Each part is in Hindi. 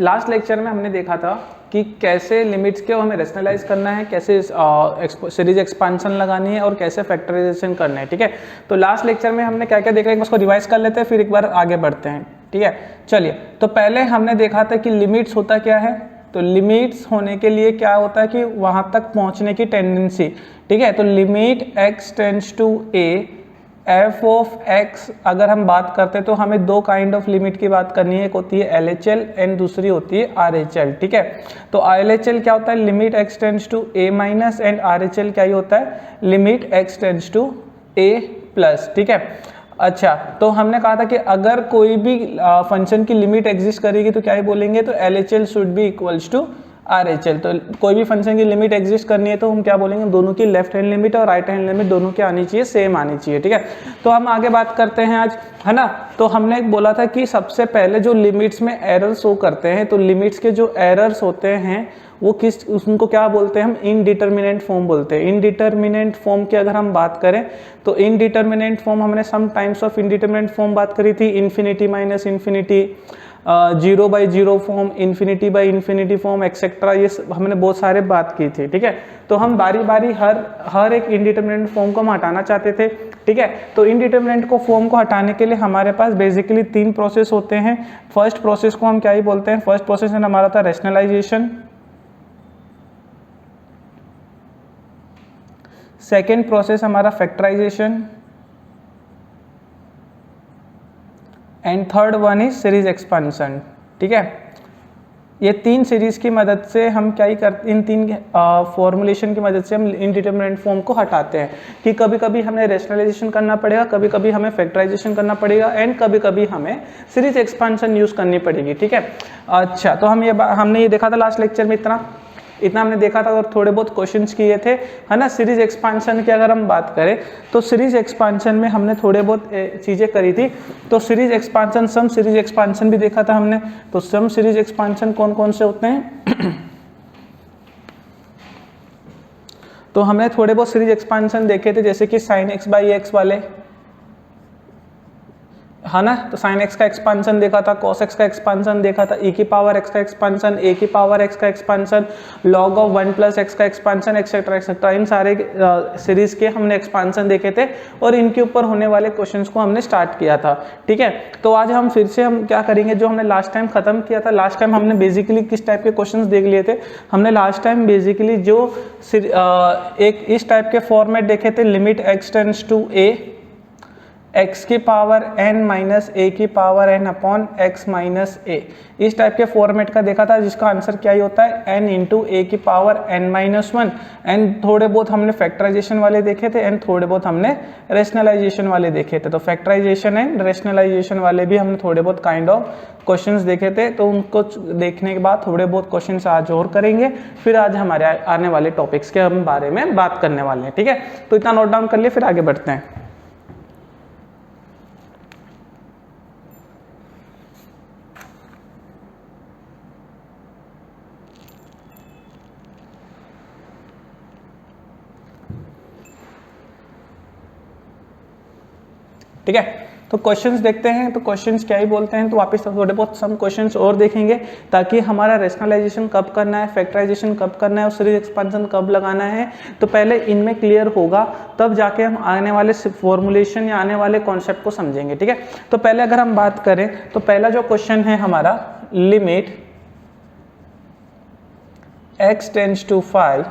लास्ट लेक्चर में हमने देखा था कि कैसे लिमिट्स के हमें रेशनलाइज करना है, कैसे सीरीज एक्सपांशन लगानी है और कैसे फैक्टराइजेशन करना है। ठीक है, तो लास्ट लेक्चर में हमने क्या क्या देखा है उसको रिवाइज कर लेते हैं, फिर एक बार आगे बढ़ते हैं। ठीक है, चलिए, तो पहले हमने देखा था कि लिमिट्स होता क्या है। तो लिमिट्स होने के लिए क्या होता है कि वहाँ तक पहुँचने की टेंडेंसी। ठीक है, तो limit x tends to a f of x अगर हम बात करते हैं तो हमें दो काइंड ऑफ लिमिट की बात करनी है, एक होती है LHL एंड दूसरी होती है RHL। ठीक है, तो LHL क्या होता है, limit x tends to a minus, and RHL क्या ही होता है, limit x tends to a plus. ठीक है, अच्छा, तो हमने कहा था कि अगर कोई भी फंक्शन की लिमिट एग्जिस्ट करेगी तो क्या ही बोलेंगे, तो LHL should be equals to RHL। तो कोई भी फंक्शन की लिमिट एग्जिस्ट करनी है तो हम क्या बोलेंगे, दोनों की लेफ्ट हैंड लिमिट और राइट हैंड लिमिट दोनों की आनी चाहिए, सेम आनी चाहिए। ठीक है, तो हम आगे बात करते हैं आज, है ना। तो हमने बोला था कि सबसे पहले जो लिमिट्स में एरर शो करते हैं, तो लिमिट्स के जो एरर्स होते हैं वो उनको क्या बोलते हैं, हम इनडिटर्मिनेंट फॉर्म बोलते हैं। इनडिटर्मिनेंट फॉर्म की अगर हम बात करें तो इनडिटर्मिनेंट फॉर्म हमने some times of indeterminate form बात करी थी, infinity minus infinity, 0/0 form, infinity by infinity form, etcetera, ये हमने बहुत सारे बात की थी। ठीक है, तो हम बारी बारी हर एक इनडिटर्मिनेंट फॉर्म को हम हटाना चाहते थे। ठीक है, तो इनडिटर्मिनेंट फॉर्म को हटाने के लिए हमारे पास बेसिकली 3 प्रोसेस होते हैं। फर्स्ट प्रोसेस को हम क्या ही बोलते हैं, फर्स्ट प्रोसेस हमारा था रैशनलाइजेशन, सेकेंड प्रोसेस हमारा factorisation, and third one is series expansion. ठीक है, ये 3 सीरीज की मदद से हम क्या ही करते, इन 3 फॉर्मुलेशन की मदद से हम इनडिटर्मिनेंट फॉर्म को हटाते हैं कि कभी कभी हमें रैशनलाइजेशन करना पड़ेगा, कभी कभी हमें फैक्टराइजेशन करना पड़ेगा, एंड कभी कभी हमें सीरीज एक्सपांशन यूज करनी पड़ेगी। ठीक है, अच्छा, तो हमने ये देखा था लास्ट लेक्चर में, इतना हमने देखा था और थोड़े बहुत क्वेश्चंस किए थे, है ना। सीरीज एक्सपांशन की अगर हम बात करें तो सीरीज एक्सपांशन में हमने थोड़े बहुत चीज़ें करी थी। तो series expansion, some series expansion भी देखा था हमने। तो सम सीरीज एक्सपांशन कौन कौन से होते हैं तो हमने थोड़े बहुत सीरीज एक्सपांशन देखे थे, जैसे कि sin x बाई एक्स वाले, है ना। तो sin x का एक्सपांशन देखा था, cos x का एक्सपांशन देखा था, e की पावर x का एक्सपांशन, a की पावर x का expansion, log of 1 plus x का एक्सपांशन, एक्सेट्रा एक्सेट्रा, इन सारे सीरीज के हमने एक्सपांशन देखे थे और इनके ऊपर होने वाले क्वेश्चंस को हमने स्टार्ट किया था। ठीक है, तो आज हम फिर से हम क्या करेंगे, जो हमने लास्ट टाइम खत्म किया था, लास्ट टाइम हमने बेसिकली किस टाइप के क्वेश्चन देख लिए थे, हमने लास्ट टाइम बेसिकली जो एक इस टाइप के फॉर्मेट देखे थे, limit x tends to a, x की पावर n माइनस a की power n upon x minus a, इस टाइप के फॉर्मेट का देखा था, जिसका आंसर क्या ही होता है, n इंटू a की पावर n माइनस 1। एंड थोड़े बहुत हमने फैक्टराइजेशन वाले देखे थे एंड थोड़े बहुत हमने रेशनलाइजेशन वाले देखे थे। तो फैक्टराइजेशन एंड रेशनलाइजेशन वाले भी हमने थोड़े बहुत काइंड ऑफ क्वेश्चंस देखे थे। तो उनको देखने के बाद थोड़े बहुत क्वेश्चंस आज और करेंगे, फिर आज हमारे आने वाले टॉपिक्स के हम बारे में बात करने वाले हैं। ठीक है, तो इतना नोट डाउन कर लिए, फिर आगे बढ़ते हैं। ठीक है, तो क्वेश्चंस देखते हैं। तो क्वेश्चंस क्या ही बोलते हैं, तो वापस थोड़े बहुत सम क्वेश्चंस और देखेंगे, ताकि हमारा रैशनलाइजेशन कब करना है, फैक्टराइजेशन कब करना है और सीरीज एक्सपांशन कब लगाना है, तो पहले इनमें क्लियर होगा, तब जाके हम आने वाले फॉर्मुलेशन या आने वाले कॉन्सेप्ट को समझेंगे। ठीक है, तो पहले अगर हम बात करें तो पहला जो क्वेश्चन है हमारा, limit x tends to 5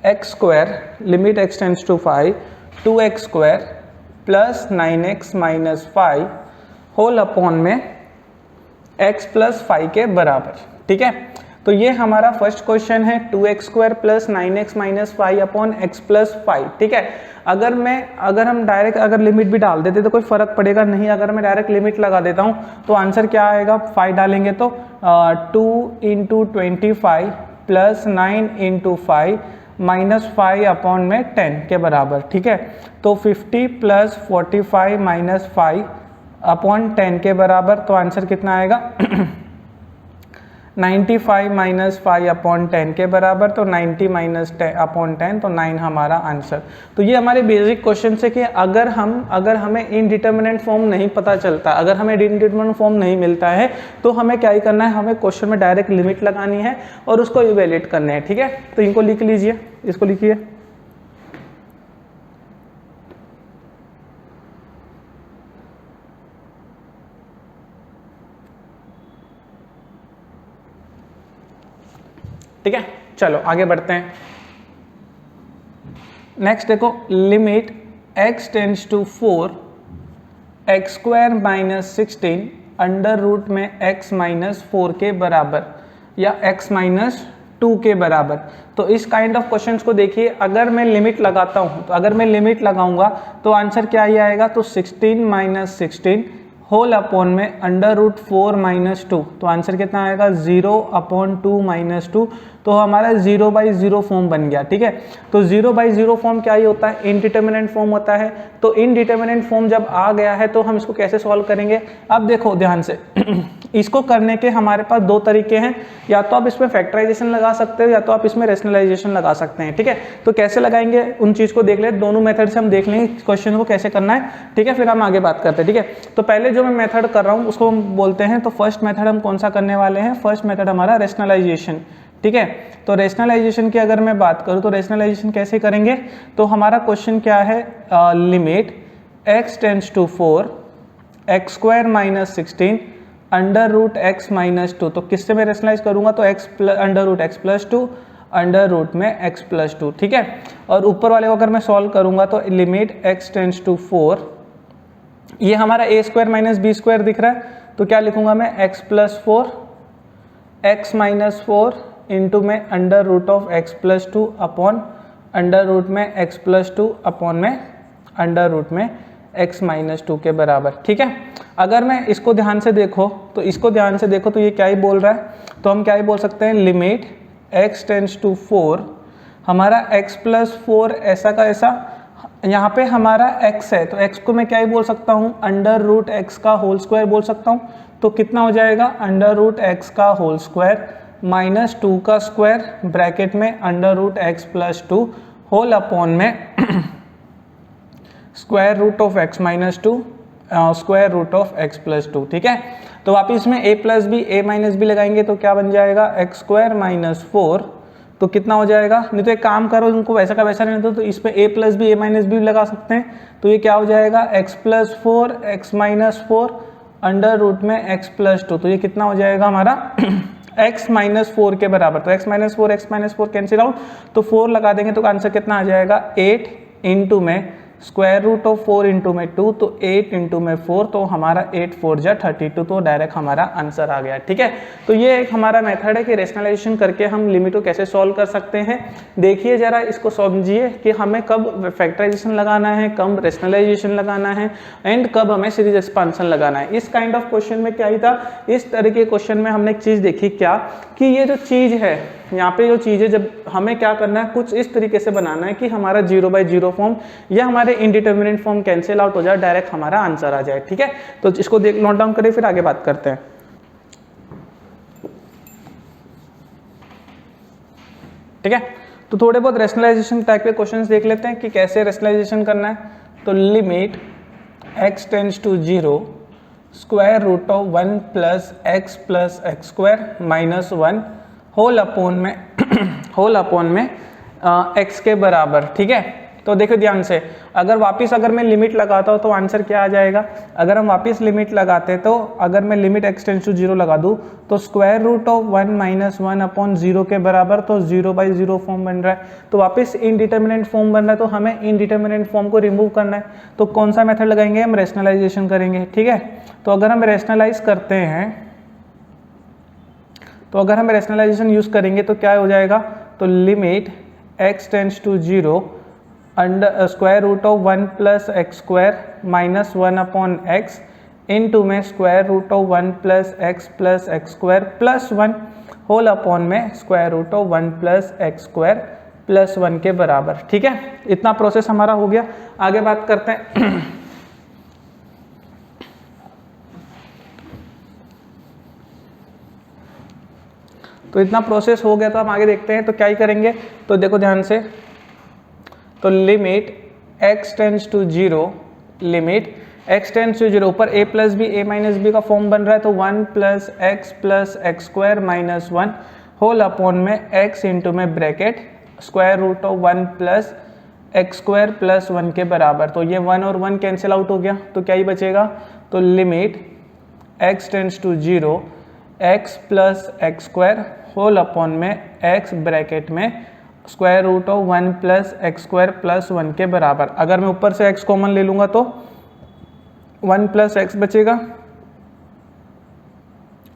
x square, limit x tends to 5 2x square plus 9x minus 5 whole upon में x प्लस 5 के बराबर। ठीक है, तो ये हमारा फर्स्ट क्वेश्चन है, 2x square plus 9x minus 5 upon x प्लस 5। ठीक है, अगर हम डायरेक्ट अगर लिमिट भी डाल देते तो कोई फर्क पड़ेगा नहीं, अगर मैं डायरेक्ट लिमिट लगा देता हूँ तो आंसर क्या आएगा, 5 डालेंगे तो 2 into 25 plus 9 into 5 minus 5 upon में 10 के बराबर। ठीक है, तो 50 प्लस 45 माइनस 5 अपॉन 10 के बराबर, तो आंसर कितना आएगा 95 माइनस 5/10 के बराबर, तो 90 माइनस 10/10 तो 9 हमारा आंसर। तो ये हमारे बेसिक क्वेश्चन है कि अगर हमें इनडिटर्मिनेंट फॉर्म नहीं पता चलता, अगर हमें इनडिटर्मिनेंट फॉर्म नहीं मिलता है तो हमें क्या ही करना है, हमें क्वेश्चन में डायरेक्ट लिमिट लगानी है और उसको इवेल्युएट करना है। ठीक है, तो इनको लिख लीजिए, इसको लिखिए। ठीक है, चलो आगे बढ़ते हैं। नेक्स्ट देखो, limit x tends to 4 x square minus 16 under root में x माइनस 4 के बराबर या x माइनस 2 के बराबर। तो इस काइंड ऑफ क्वेश्चंस को देखिए, अगर मैं लिमिट लगाता हूं, तो अगर मैं लिमिट लगाऊंगा तो आंसर क्या ही आएगा, तो 16 माइनस 16 होल अपॉन में अंडर रूट 4 माइनस 2, तो आंसर कितना आएगा 0/2 माइनस 2, तो हमारा 0/0 फॉर्म बन गया। ठीक है, तो 0/0 फॉर्म क्या ही होता है, इनडिटर्मिनेंट फॉर्म होता है। तो इनडिटर्मिनेंट फॉर्म जब आ गया है तो हम इसको कैसे सॉल्व करेंगे, अब देखो ध्यान से इसको करने के हमारे पास दो तरीके हैं, या तो आप इसमें फैक्टराइजेशन लगा सकते हो या तो आप इसमें रेशनलाइजेशन लगा सकते हैं। ठीक है, तो कैसे लगाएंगे उन चीज़ को देख ले, दोनों मेथड से हम देख लेंगे क्वेश्चन को कैसे करना है। ठीक है, फिर हम आगे बात करते हैं। ठीक है, तो पहले जो मैं मेथड कर रहा हूँ उसको हम बोलते हैं, तो फर्स्ट मेथड हम कौन सा करने वाले हैं, फर्स्ट मेथड हमारा रेशनलाइजेशन। ठीक है, तो रेशनलाइजेशन की अगर मैं बात करूँ तो रेशनलाइजेशन कैसे करेंगे, तो हमारा क्वेश्चन क्या है, limit x tends to 4 x square minus 16 under root x minus 2, तो किससे मैं रेशनलाइज करूंगा, तो under root x plus 2 under root में x प्लस 2। ठीक है, और ऊपर वाले को अगर मैं सॉल्व करूंगा तो लिमिट x टेंड्स टू 4, ये हमारा a square minus B square दिख रहा है, तो क्या लिखूंगा मैं, x plus 4 x minus 4 into में under root of x plus 2 upon under root में x प्लस 2 अपॉन में अंडर रूट में x माइनस 2 के बराबर। ठीक है, अगर मैं इसको ध्यान से देखो तो ये क्या ही बोल रहा है, तो हम क्या ही बोल सकते हैं, लिमिट x टेंड्स टू 4, हमारा x प्लस 4 ऐसा का ऐसा, यहाँ पे हमारा x है तो x को मैं क्या ही बोल सकता हूँ, अंडर रूट x का होल स्क्वायर बोल सकता हूँ, तो कितना हो जाएगा, अंडर रूट x का होल स्क्वायर माइनस 2 का स्क्वायर ब्रैकेट में under root x plus 2 whole upon में square root of x minus 2 square root of x plus 2। ठीक है, तो वापिस में a plus B a minus B लगाएंगे तो क्या बन जाएगा, x स्क्वायर माइनस 4, तो कितना हो जाएगा, नहीं तो एक काम करो, इनको वैसा का वैसा नहीं तो इस पे a plus B a minus B लगा सकते हैं, तो ये क्या हो जाएगा, x plus 4 x minus 4 under root में x प्लस 2, तो ये कितना हो जाएगा हमारा x माइनस 4 के बराबर, तो x माइनस 4 कैंसिल आउट, तो 4 लगा देंगे तो आंसर कितना आ जाएगा, 8 इंटू में स्क्वायर रूट ऑफ 4 इंटू में 2, तो 8 इंटू में 4, तो हमारा 8 4 जा 32, तो डायरेक्ट हमारा आंसर आ गया। ठीक है, तो ये एक हमारा मेथड है कि रेशनलाइजेशन करके हम लिमिट को कैसे सॉल्व कर सकते हैं। देखिए जरा इसको समझिए कि हमें कब फैक्टराइजेशन लगाना है, कब रेशनलाइजेशन लगाना है एंड कब हमें सीरीज एक्सपांशन लगाना है। इस काइंड ऑफ क्वेश्चन में क्या ही था, इस तरह के क्वेश्चन में हमने एक चीज़ देखी क्या, कि ये जो चीज़ है यहाँ पे जो चीज़ है, जब हमें क्या करना है, कुछ इस तरीके से बनाना है कि हमारा 0/0 फॉर्म या हमारे इनडिटर्मिनेंट फॉर्म कैंसिल आउट हो जाए, डायरेक्ट हमारा आंसर आ जाए। ठीक है, तो इसको देख नोट डाउन करें, फिर आगे बात करते हैं। ठीक है, तो थोड़े बहुत रेशनलाइजेशन टाइप के क्वेश्चंस देख लेते हैं कि कैसे रेशनलाइजेशन करना है। तो limit x tends to 0 square root of 1 plus x square minus 1 whole upon में x के बराबर। ठीक है, तो देखो ध्यान से, अगर मैं लिमिट लगाता हूँ तो आंसर क्या आ जाएगा, अगर हम वापस लिमिट लगाते तो अगर मैं लिमिट x टेंड्स टू 0 लगा दूँ तो square root of 1 minus 1 upon 0 के बराबर, तो 0/0 फॉर्म बन रहा है, तो वापस इनडिटर्मिनेंट फॉर्म बन रहा है, तो हमें इनडिटर्मिनेंट फॉर्म को रिमूव करना है, तो कौन सा मेथड लगाएंगे, हम रेशनलाइजेशन करेंगे। ठीक है, तो अगर हम रेशनलाइज करते हैं, तो अगर हम रेशनलाइजेशन यूज करेंगे तो क्या हो जाएगा, तो limit x tends to 0 under square root of 1 plus x square minus 1 upon x into में square root of 1 plus x square plus 1 whole upon में square root of 1 plus x square plus 1 के बराबर। ठीक है, इतना प्रोसेस हमारा हो गया। आगे बात करते हैं तो इतना प्रोसेस हो गया, तो हम आगे देखते हैं तो क्या ही करेंगे। तो देखो ध्यान से, तो limit x tends to 0, limit x tends to 0, ऊपर a plus B a minus B का फॉर्म बन रहा है, तो 1 plus x square minus 1 whole upon में x इंटू में bracket square root of 1 plus x square plus 1 के बराबर। तो ये 1 और 1 कैंसिल आउट हो गया, तो क्या ही बचेगा, तो limit x tends to 0 x plus x square whole upon में x ब्रैकेट में square root of 1 plus x square plus 1 के बराबर। अगर मैं ऊपर से x कॉमन ले लूँगा तो 1 प्लस एक्स बचेगा,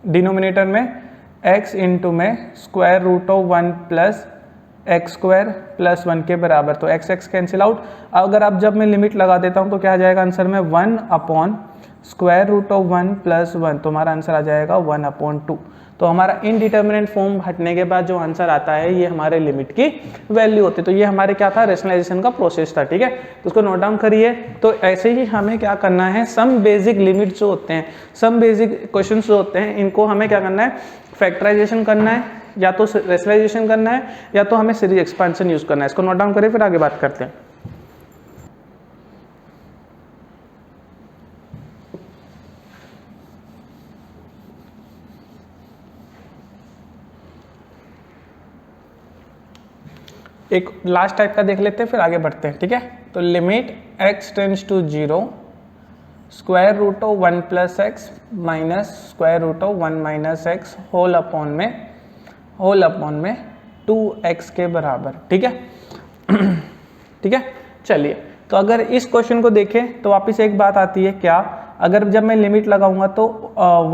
डिनोमिनेटर में x इंटू में square root of 1 plus x square plus 1 के बराबर। तो x कैंसिल आउट। अगर अब जब मैं लिमिट लगा देता हूँ तो क्या आ जाएगा आंसर में 1 upon square root of 1 plus 1, तो हमारा आंसर आ जाएगा 1 अपॉन 2। तो हमारा इनडिटर्मिनेट फॉर्म हटने के बाद जो आंसर आता है ये हमारे लिमिट की वैल्यू होती है। तो ये हमारे क्या था, रेशनलाइजेशन का प्रोसेस था, ठीक है। तो उसको नोट डाउन करिए। तो ऐसे ही हमें क्या करना है, सम बेसिक लिमिट जो होते हैं, सम बेसिक क्वेश्चन जो होते हैं, इनको हमें क्या करना है, फैक्टराइजेशन करना है, या तो रेशनलाइजेशन करना है, या तो हमें सीरीज एक्सपेंशन यूज करना है। इसको नोट डाउन करिए, फिर आगे बात करते हैं। एक लास्ट टाइप का देख लेते हैं, फिर आगे बढ़ते हैं, ठीक है। तो limit x tends to 0 square root of 1 plus x minus square root of 1 minus x whole upon में 2x के बराबर, ठीक है। ठीक है, चलिए। तो अगर इस क्वेश्चन को देखें तो वापस एक बात आती है, क्या, अगर जब मैं लिमिट लगाऊंगा तो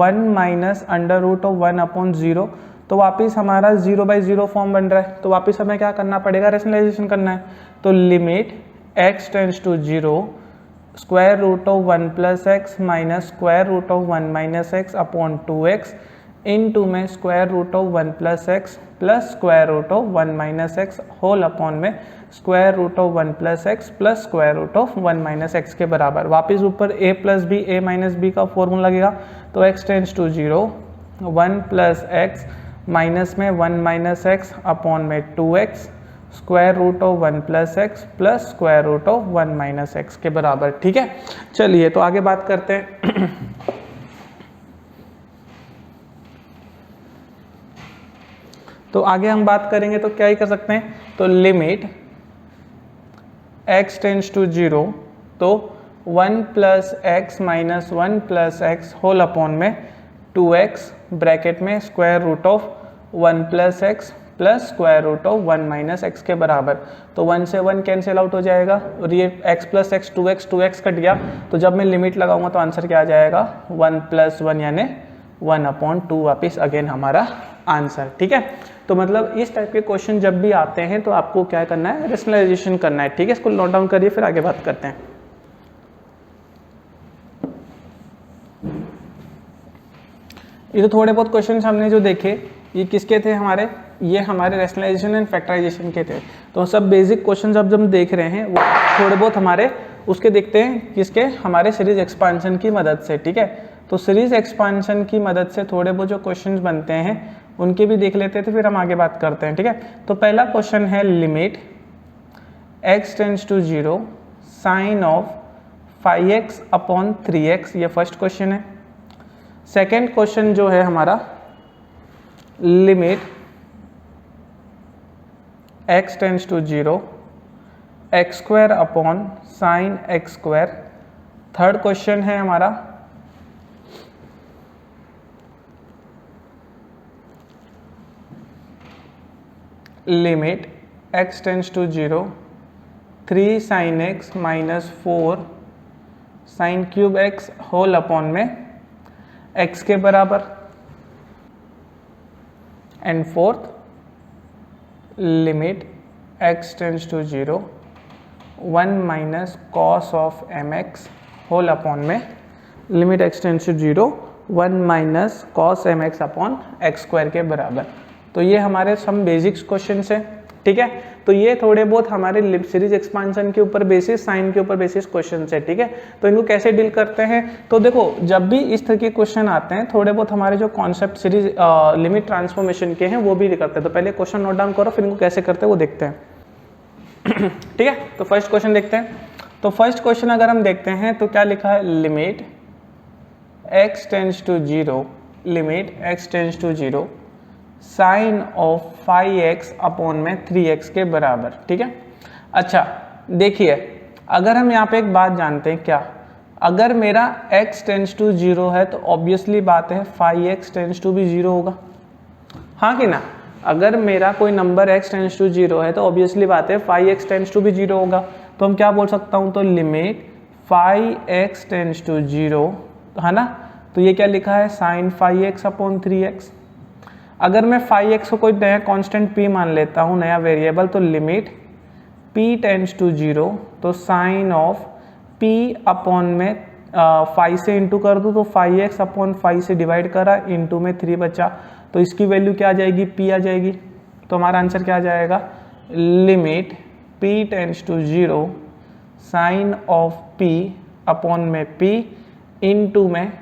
1 minus under root of 1 upon 0, तो वापस हमारा 0/0 फॉर्म बन रहा है। तो वापस हमें क्या करना पड़ेगा, रेशनलाइजेशन करना है। तो limit x tends to 0 square root of 1 plus x minus square root of 1 minus x upon 2x into में square root of 1 plus x plus square root of 1 minus x whole upon में square root of 1 plus x plus square root of 1 minus x के बराबर। वापस ऊपर a plus B a minus B का फॉर्मूला लगेगा। तो x tends to 0 1 plus x minus में 1 माइनस एक्स अपॉन में 2x square root of 1 plus x plus square root of 1 minus x के बराबर, ठीक है। चलिए तो आगे बात करते हैं। तो आगे हम बात करेंगे तो क्या ही कर सकते हैं, तो लिमिट x टेंड्स टू 0, तो 1 plus x minus 1 plus x whole upon में 2x ब्रैकेट में square root of 1 plus x plus square root of 1 minus x के बराबर। तो 1 से 1 कैंसिल आउट हो जाएगा और ये x plus x 2x cut गया। तो जब मैं लिमिट लगाऊंगा तो आंसर क्या आ जाएगा, 1 प्लस 1 यानी 1 अपॉन 2 वापिस अगेन हमारा आंसर, ठीक है। तो मतलब इस टाइप के क्वेश्चन जब भी आते हैं तो आपको क्या करना है, रेशनलाइजेशन करना है, ठीक है। इसको नोट डाउन करिए, फिर आगे बात करते हैं। ये तो थोड़े बहुत क्वेश्चन हमने जो देखे ये किसके थे हमारे, ये हमारे रेशनलाइजेशन एंड फैक्टराइजेशन के थे। तो सब बेसिक क्वेश्चन जब हम देख रहे हैं वो थोड़े बहुत हमारे उसके देखते हैं किसके, हमारे सीरीज एक्सपांशन की मदद से, ठीक है। तो सीरीज एक्सपांशन की मदद से थोड़े बहुत जो क्वेश्चन बनते हैं उनके भी देख लेते थे, फिर हम आगे बात करते हैं, ठीक है। तो पहला क्वेश्चन है limit x tends to 0 sine of 5x upon 3x, ये फर्स्ट क्वेश्चन है। सेकेंड क्वेश्चन जो है हमारा limit x tends to 0 x square upon sine x square. Third question है हमारा limit x tends to 0 3 sine x minus 4 sine cube x whole upon में x के बराबर। And fourth limit x tends to 0 1 minus cos of mx whole upon में limit x tends to 0 1 minus cos mx upon x square के बराबर। तो ये हमारे सम बेसिक्स क्वेश्चन है, ठीक है। तो ये थोड़े बहुत हमारे सीरीज एक्सपांशन के ऊपर बेसिस, साइन के ऊपर बेसिस क्वेश्चन है, ठीक है। तो इनको कैसे डील करते हैं, तो देखो जब भी इस तरह के क्वेश्चन आते हैं थोड़े बहुत हमारे जो कॉन्सेप्ट सीरीज लिमिट ट्रांसफॉर्मेशन के हैं वो भी करते हैं। तो पहले क्वेश्चन नोट डाउन करो, फिर इनको कैसे करते हैं वो देखते हैं। ठीक है, तो फर्स्ट क्वेश्चन देखते हैं। तो फर्स्ट क्वेश्चन अगर हम देखते हैं तो क्या लिखा है, limit x tends to 0, limit x tends to 0 sine of 5x upon में 3x के बराबर, ठीक है। अच्छा देखिए, अगर हम यहाँ पे एक बात जानते हैं, क्या, अगर मेरा x टेंड्स टू 0 है तो ऑब्वियसली बात है 5x टेंड्स टू भी 0 होगा, हाँ कि ना। अगर मेरा कोई नंबर x टेंड्स टू 0 है तो ऑब्वियसली बात है 5x टेंड्स टू भी 0 होगा। तो हम क्या बोल सकता हूँ, तो लिमिट 5x टेंड्स टू 0, है ना। तो ये क्या लिखा है, साइन 5x अपॉन 3x। अगर मैं 5x को कोई नया कांस्टेंट p मान लेता हूँ, नया वेरिएबल, तो लिमिट p टेंड्स टू 0, तो साइन ऑफ p अपॉन में 5 से इंटू कर दूँ तो 5x अपॉन 5 से डिवाइड करा, इंटू में 3 बचा, तो इसकी वैल्यू क्या आ जाएगी, p आ जाएगी। तो हमारा आंसर क्या आ जाएगा, limit p tends to 0 sine of p upon में p इंटू में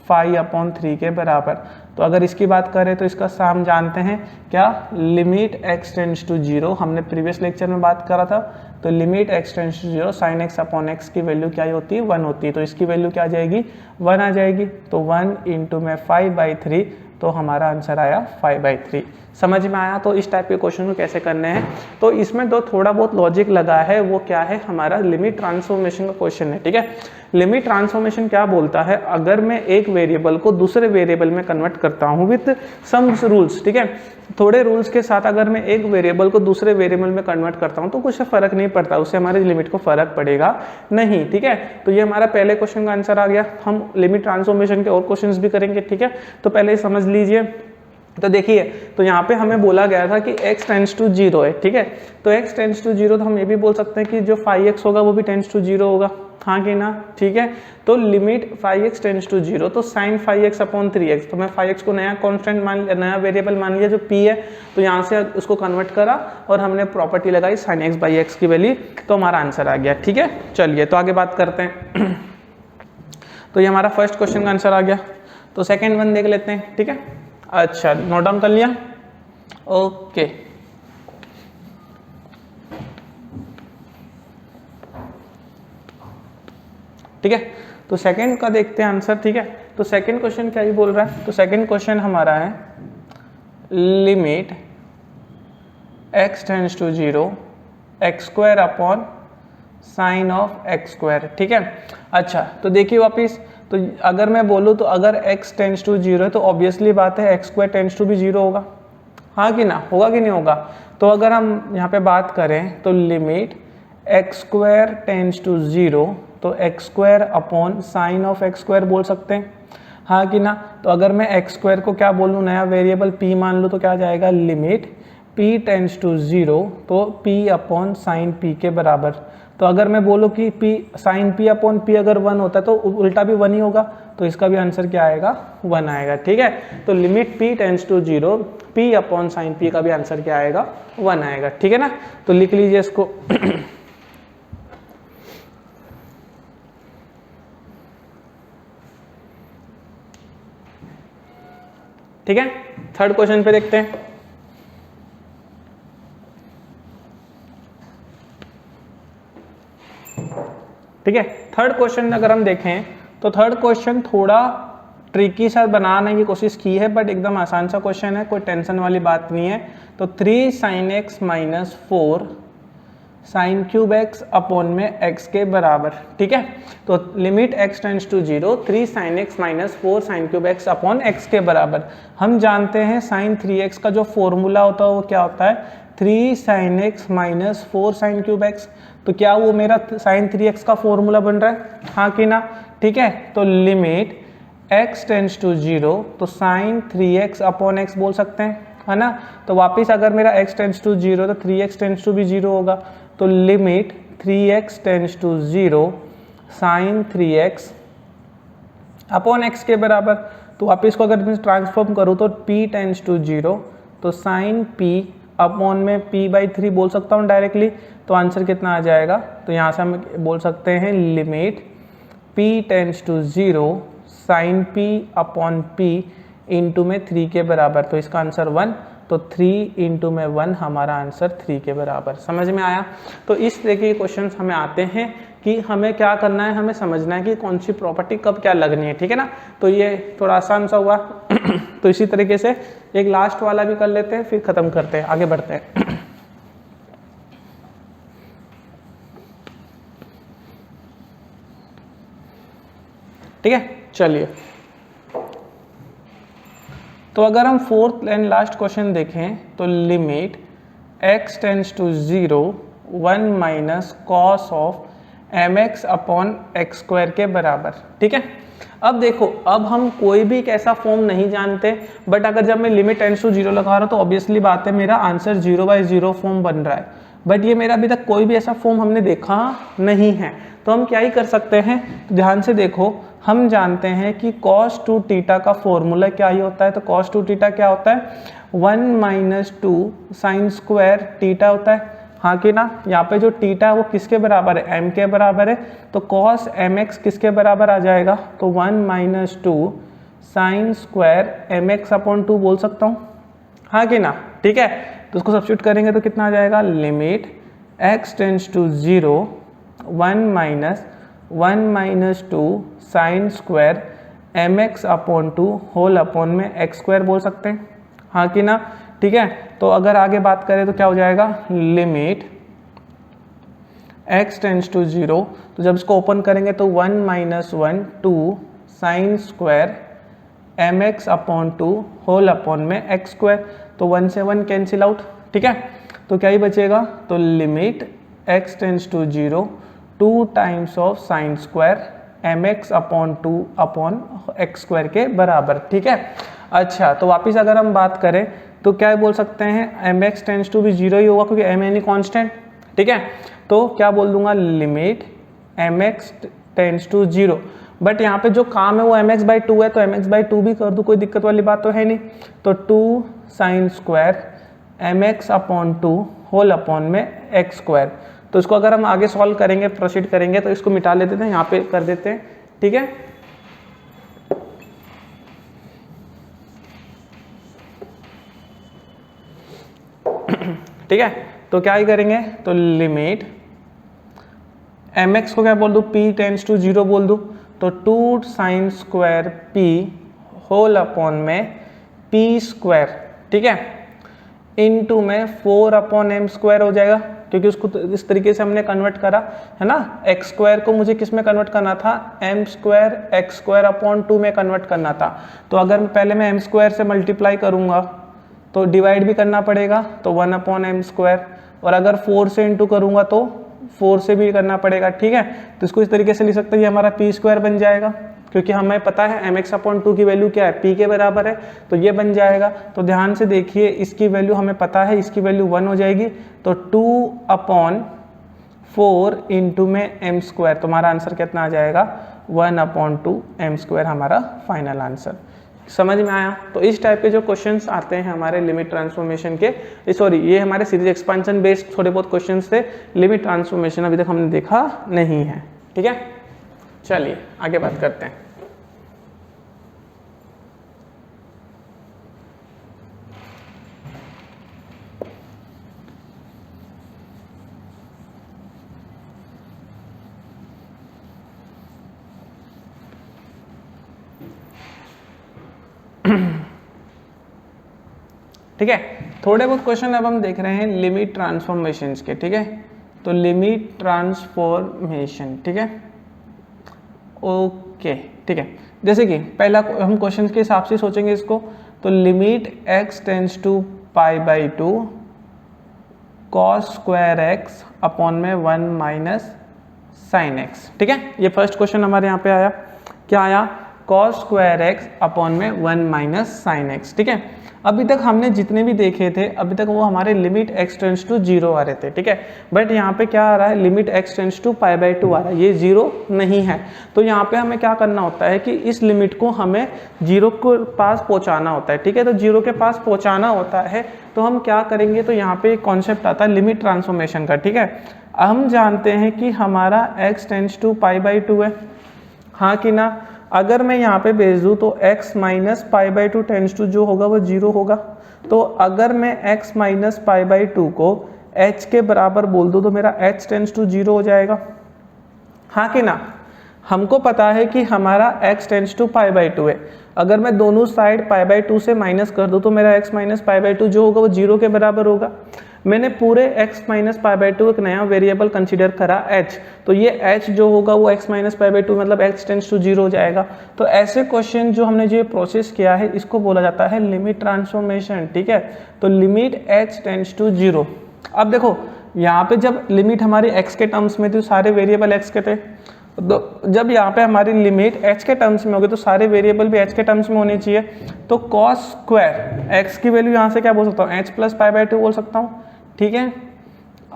5 अपॉन 3 के बराबर। तो अगर इसकी बात करें तो इसका साम जानते हैं क्या, लिमिट x टेंड्स टू 0, हमने प्रीवियस लेक्चर में बात करा था। तो limit x tends to 0 sine x upon x की वैल्यू क्या होती है, 1 होती है। तो इसकी वैल्यू क्या आ जाएगी, 1 आ जाएगी। तो 1 इंटू में 5/3, तो हमारा आंसर आया 5/3। समझ में आया। तो इस टाइप के क्वेश्चन को कैसे करने हैं, तो इसमें तो थोड़ा बहुत लॉजिक लगा है, वो क्या है, हमारा लिमिट ट्रांसफॉर्मेशन का क्वेश्चन है, ठीक है। लिमिट ट्रांसफॉर्मेशन क्या बोलता है, अगर मैं एक वेरिएबल को दूसरे वेरिएबल में कन्वर्ट करता हूँ विथ सम रूल्स, ठीक है, थोड़े रूल्स के साथ अगर मैं एक वेरिएबल को दूसरे वेरिएबल में कन्वर्ट करता हूँ तो कुछ फर्क नहीं पड़ता, उससे हमारे लिमिट को फर्क पड़ेगा नहीं, ठीक है। तो ये हमारा पहले क्वेश्चन का आंसर आ गया। हम लिमिट ट्रांसफॉर्मेशन के और क्वेश्चंस भी करेंगे, ठीक है। तो पहले समझ लीजिए, तो देखिए, तो यहाँ पे हमें बोला गया था कि x टेंड्स टू 0 है, ठीक है। तो x टेंड्स टू 0, तो हम ये भी बोल सकते हैं कि जो 5x होगा वो भी टेंड्स टू 0 होगा, हाँ कि ना, ठीक है। तो लिमिट 5x टेंड्स टू 0, तो साइन 5x अपॉन 3x, तो मैं 5x को नया कांस्टेंट मान, नया वेरिएबल मान लिया जो p है, तो यहाँ से उसको कन्वर्ट करा और हमने प्रॉपर्टी लगाई साइन x बाई एक्स की वैल्यू, तो हमारा आंसर आ गया, ठीक है। चलिए तो आगे बात करते हैं। तो ये हमारा फर्स्ट क्वेश्चन का आंसर आ गया। तो सेकेंड वन देख लेते हैं, ठीक है। अच्छा, नोट डाउन कर लिया, ओके। ठीक है, तो सेकंड का देखते हैं आंसर, ठीक है। तो सेकंड क्वेश्चन क्या ही बोल रहा है, तो सेकंड क्वेश्चन हमारा है limit x tends to 0 x square upon sine of x square, ठीक है। अच्छा, तो देखिए वापिस, तो अगर मैं बोलूँ तो अगर x टेंड्स टू 0 है तो ऑब्वियसली बात है एक्स स्क्वायर टेंड्स टू भी 0 होगा, हाँ कि ना, होगा कि नहीं होगा। तो अगर हम यहाँ पे बात करें तो limit x square tends to 0, तो x square upon sine of x square बोल सकते हैं, हाँ कि ना। तो अगर मैं एक्स स्क्वायर को क्या बोलूँ, नया वेरिएबल p मान लूँ, तो क्या आ जाएगा, लिमिट p टेंड्स टू 0, तो p अपॉन साइन p के बराबर। तो अगर मैं बोलूँ कि p sine p upon p अगर 1 होता है तो उल्टा भी 1 ही होगा, तो इसका भी आंसर क्या आएगा, 1 आएगा, ठीक है। तो limit p tends to 0, p upon sine p का भी आंसर क्या आएगा, 1 आएगा, ठीक है ना। तो लिख लीजिए इसको। ठीक है, थर्ड क्वेश्चन पे देखते हैं। ठीक है, थर्ड क्वेश्चन अगर हम देखें तो थर्ड क्वेश्चन थोड़ा ट्रिकी सा बनाने की कोशिश की है, बट एकदम आसान सा क्वेश्चन है, कोई टेंशन वाली बात नहीं है। तो 3 sin x minus 4 sine cube x upon में x के बराबर, ठीक है। तो limit x tends to 0 3 sin x minus 4 sine cube x upon x के बराबर। हम जानते हैं साइन 3x का जो फॉर्मूला होता है वो क्या होता है, 3 sin x minus 4 sine cube x. तो क्या वो मेरा साइन 3x का फॉर्मूला बन रहा है, हाँ कि ना, ठीक है। तो लिमिट x टेंड्स टू 0, तो साइन 3x अपॉन x बोल सकते हैं, है ना। तो वापिस अगर मेरा x टेंड्स टू 0 तो 3x टेंड्स टू भी 0 होगा। तो limit 3x tends to 0 sine 3x upon x के बराबर। तो वापिस को अगर मैं ट्रांसफॉर्म करूँ तो p टेंड्स टू 0, तो साइन p अपॉन में p/3 बोल सकता हूँ डायरेक्टली। तो आंसर कितना आ जाएगा, तो यहाँ से हम बोल सकते हैं limit p tends to 0 sine p upon p into में 3 के बराबर। तो इसका आंसर 1, तो 3 इंटू में 1 हमारा आंसर 3 के बराबर। समझ में आया। तो इस तरह के क्वेश्चन हमें आते हैं कि हमें क्या करना है, हमें समझना है कि कौन सी प्रॉपर्टी कब क्या लगनी है, ठीक है ना। तो ये थोड़ा आसान सा हुआ। तो इसी तरीके से एक लास्ट वाला भी कर लेते हैं, फिर खत्म करते हैं, आगे बढ़ते हैं। ठीक है, चलिए। तो अगर हम फोर्थ एंड लास्ट क्वेश्चन देखें तो limit x tends to 0 1 minus cos of mx upon x square के बराबर। ठीक है, अब देखो, अब हम कोई भी एक ऐसा फॉर्म नहीं जानते, बट अगर जब मैं लिमिट टेंड्स टू 0 लगा रहा हूँ तो ऑब्वियसली बात है मेरा आंसर 0/0 फॉर्म बन रहा है। बट ये मेरा अभी तक कोई भी ऐसा फॉर्म हमने देखा नहीं है, तो हम क्या ही कर सकते हैं। तो ध्यान से देखो, हम जानते हैं कि cos 2 थीटा का फॉर्मूला क्या ही होता है। तो cos 2 थीटा क्या होता है, 1 माइनस 2 साइन स्क्वायर थीटा होता है, हाँ कि ना। यहाँ पे जो थीटा है वो किसके बराबर है, m के बराबर है। तो cos mx किसके बराबर आ जाएगा, तो 1 minus 2 sine square mx upon 2 बोल सकता हूँ, हाँ कि ना। ठीक है, तो उसको सब्स्टिट्यूट करेंगे तो कितना आ जाएगा, limit x tends to 0 1 minus 2 sine square mx upon 2 whole upon में एक्स स्क्वायर बोल सकते हैं, हाँ कि ना। ठीक है, तो अगर आगे बात करें तो क्या हो जाएगा, लिमिट x टेंड्स टू 0, तो जब इसको ओपन करेंगे तो 1 minus 1 2 sine square mx upon 2 whole upon में एक्स स्क्वायर। तो 1 से 1 कैंसिल आउट। ठीक है, तो क्या ही बचेगा, तो limit x tends to 0 2 times of sine square mx upon 2 upon x square के बराबर। ठीक है, अच्छा, तो वापिस अगर हम बात करें तो क्या बोल सकते हैं, mx टेंड्स टू भी 0 ही होगा क्योंकि m यानी कॉन्स्टेंट। ठीक है, तो क्या बोल दूंगा, limit mx tends to 0। But यहाँ पे जो काम है वो mx/2 है, तो mx/2 भी कर दूँ, कोई दिक्कत वाली बात तो है नहीं। तो 2 sine square mx upon 2 whole upon में एक्स स्क्वायर। तो इसको अगर हम आगे सॉल्व करेंगे, प्रोसीड करेंगे, तो इसको मिटा लेते हैं, यहाँ पे कर देते हैं। ठीक है, ठीक है, तो क्या ही करेंगे, तो लिमिट mx को क्या बोल दूँ, p टेंड्स टू 0 बोल दूँ, तो 2 sine square p whole upon में p स्क्वायर। ठीक है, इनटू में 4 अपॉन m स्क्वायर हो जाएगा, क्योंकि उसको तो इस तरीके से हमने कन्वर्ट करा है ना। एक्स स्क्वायर को मुझे किस में कन्वर्ट करना था, m square x square upon 2 में कन्वर्ट करना था। तो अगर पहले मैं m स्क्वायर से मल्टीप्लाई करूंगा तो डिवाइड भी करना पड़ेगा, तो 1 अपॉन m स्क्वायर, और अगर 4 से इंटू करूंगा तो 4 से भी करना पड़ेगा। ठीक है, तो इसको इस तरीके से लिख सकते हैं, ये हमारा p स्क्वायर बन जाएगा, क्योंकि हमें पता है mx अपॉन 2 की वैल्यू क्या है, p के बराबर है, तो ये बन जाएगा। तो ध्यान से देखिए, इसकी वैल्यू हमें पता है, इसकी वैल्यू 1 हो जाएगी, तो 2 अपॉन 4 इंटू में m स्क्वायर, तो हमारा आंसर कितना आ जाएगा, 1 अपॉन 2 m स्क्वायर हमारा फाइनल आंसर। समझ में आया। तो इस टाइप के जो क्वेश्चंस आते हैं हमारे लिमिट ट्रांसफॉर्मेशन के, सॉरी ये हमारे सीरीज एक्सपेंशन बेस्ड थोड़े बहुत क्वेश्चंस थे, लिमिट ट्रांसफॉर्मेशन अभी तक हमने देखा नहीं है। ठीक है, चलिए आगे बात करते हैं। ठीक है, थोड़े बहुत क्वेश्चन अब हम देख रहे हैं लिमिट ट्रांसफॉर्मेशंस के। ठीक है, तो लिमिट ट्रांसफॉर्मेशन, ठीक है, ओके। ठीक है, जैसे कि पहला हम क्वेश्चन के हिसाब से सोचेंगे इसको, तो limit x tends to π/2 cos square x upon में 1 माइनस साइन x। ठीक है, ये फर्स्ट क्वेश्चन हमारे यहाँ पे आया, क्या आया, cos स्क्वायर x अपॉन में 1 माइनस साइन x। ठीक है, अभी तक हमने जितने भी देखे थे अभी तक वो हमारे लिमिट x टेंड्स टू 0 आ रहे थे, ठीक है। बट यहाँ पे क्या आ रहा है, लिमिट x टेंड्स टू π/2 आ रहा है, ये 0 नहीं है। तो यहाँ पे हमें क्या करना होता है कि इस लिमिट को हमें 0 के पास पहुँचाना होता है, ठीक है। तो 0 के पास पहुँचाना होता है तो हम क्या करेंगे, तो यहाँ पे एक कॉन्सेप्ट आता है लिमिट ट्रांसफॉर्मेशन का, ठीक है। हम जानते हैं कि हमारा x टेंड्स टू π/2 है, हाँ कि ना। अगर मैं यहाँ पे भेज दूँ तो x माइनस π/2 टेंड्स टू जो होगा वो 0 होगा। तो अगर मैं x माइनस π/2 को h के बराबर बोल दूँ तो मेरा h टेंड्स टू 0 हो जाएगा, हाँ कि ना। हमको पता है कि हमारा x टेंड्स टू π/2 है। अगर मैं दोनों साइड π/2 से माइनस कर दूँ तो मेरा x माइनस π/2 जो होगा वो 0 के बराबर होगा। मैंने पूरे x माइनस π/2 एक नया वेरिएबल कंसीडर करा h, तो ये h जो होगा वो x माइनस π/2 मतलब x टेंड्स टू 0 हो जाएगा। तो ऐसे क्वेश्चन जो हमने जो प्रोसेस किया है इसको बोला जाता है लिमिट ट्रांसफॉर्मेशन, ठीक है। तो लिमिट h टेंड्स टू 0। अब देखो यहाँ पे जब लिमिट हमारी x के टर्म्स में थी, सारे वेरिएबल x के थे, तो जब यहाँ पे हमारी लिमिट h के टर्म्स में होगी तो सारे वेरिएबल भी h के टर्म्स में होने चाहिए। तो cos स्क्वायर x की वैल्यू यहाँ से क्या बोल सकता हूँ, h प्लस π/2 बोल सकता हूँ, ठीक है,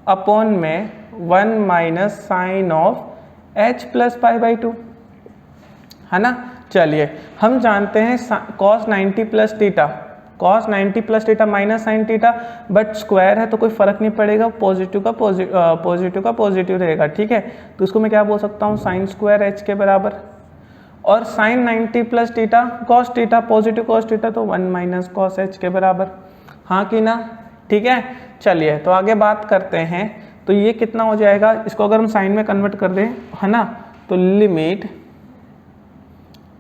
अपॉन में 1 minus sine of h plus π/2, है ना। चलिए हम जानते हैं cos 90 plus theta, cos 90 plus theta minus sine theta, but square है तो कोई फर्क नहीं पड़ेगा, पॉजिटिव का पॉजिटिव रहेगा, ठीक है। तो इसको मैं क्या बोल सकता हूँ, साइन स्क्वायर h के बराबर। और sine 90 plus theta cos theta, positive cos theta, तो 1 माइनस कॉस h के बराबर, हाँ कि ना, ठीक है। चलिए तो आगे बात करते हैं। तो ये कितना हो जाएगा, इसको अगर हम साइन में कन्वर्ट कर दें, है ना, तो लिमिट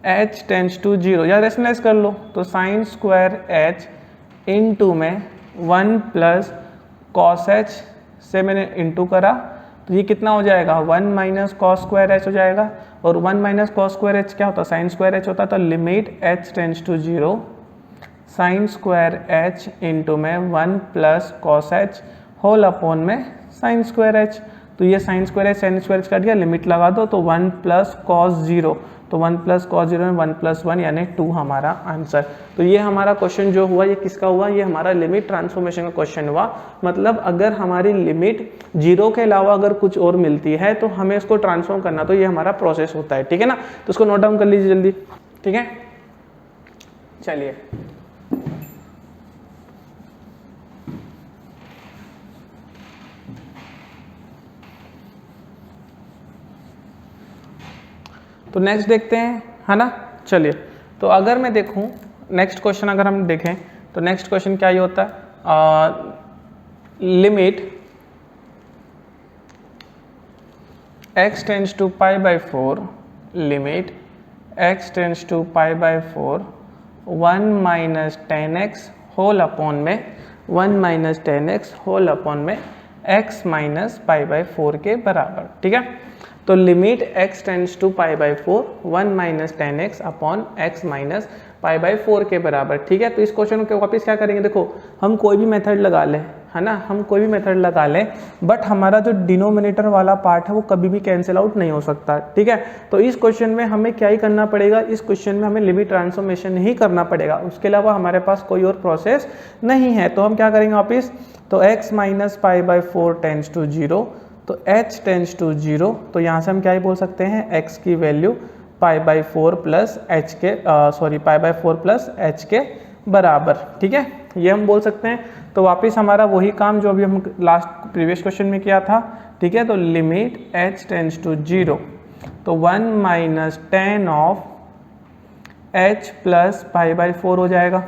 h टेंड्स टू 0 या रेशनलाइज कर लो, तो साइन स्क्वायर h इनटू में 1 प्लस कॉस h से मैंने इनटू करा, तो ये कितना हो जाएगा, 1 माइनस कॉस स्क्वायर h हो जाएगा। और 1 माइनस कॉस स्क्वायर h क्या होता है, साइन स्क्वायर h होता है। तो limit h tends to 0 sine square h into में 1 plus cos h whole upon में साइन स्क्वायर h। तो ये sine square h sine square h काट गया, लिमिट लगा दो, तो 1 प्लस कॉस 0, तो 1 प्लस कॉस 0 में 1 प्लस 1 यानी 2 हमारा आंसर। तो ये हमारा क्वेश्चन जो हुआ ये किसका हुआ, ये हमारा लिमिट ट्रांसफॉर्मेशन का क्वेश्चन हुआ। मतलब अगर हमारी लिमिट 0 के अलावा अगर कुछ और मिलती है तो हमें इसको ट्रांसफॉर्म करना, तो ये हमारा प्रोसेस होता है, ठीक है ना। तो इसको नोट डाउन कर लीजिए जल्दी, ठीक है। चलिए तो नेक्स्ट देखते हैं, है ना। चलिए तो अगर मैं देखूं नेक्स्ट क्वेश्चन, अगर हम देखें तो नेक्स्ट क्वेश्चन क्या ये होता है, limit x tends to π/4, limit x tends to π/4 1 minus 10x whole upon में 1 माइनस 10x होल अपॉन में x माइनस π/4 के बराबर, ठीक है। तो limit x tends to π/4 1 minus 10x upon x minus π/4 के बराबर, ठीक है। तो इस क्वेश्चन को वापस क्या करेंगे, देखो हम कोई भी मेथड लगा लें, है ना, हम कोई भी मेथड लगा लें, बट हमारा जो डिनोमिनेटर वाला पार्ट है वो कभी भी कैंसिल आउट नहीं हो सकता, ठीक है। तो इस क्वेश्चन में हमें क्या ही करना पड़ेगा, इस क्वेश्चन में हमें लिमिट ट्रांसफॉर्मेशन ही करना पड़ेगा, उसके अलावा हमारे पास कोई और प्रोसेस नहीं है। तो हम क्या करेंगे वापिस, तो x माइनस π/4 टेंड्स टू 0, तो h टेंड्स टू 0, तो यहाँ से हम क्या ही बोल सकते हैं, x की वैल्यू π/4 प्लस h के π/4 प्लस h के बराबर, ठीक है, ये हम बोल सकते हैं। तो वापस हमारा वही काम जो अभी हम लास्ट प्रीवियस क्वेश्चन में किया था, ठीक है। तो लिमिट h टेंड्स टू 0, तो 1 माइनस 10 ऑफ h प्लस π/4 हो जाएगा,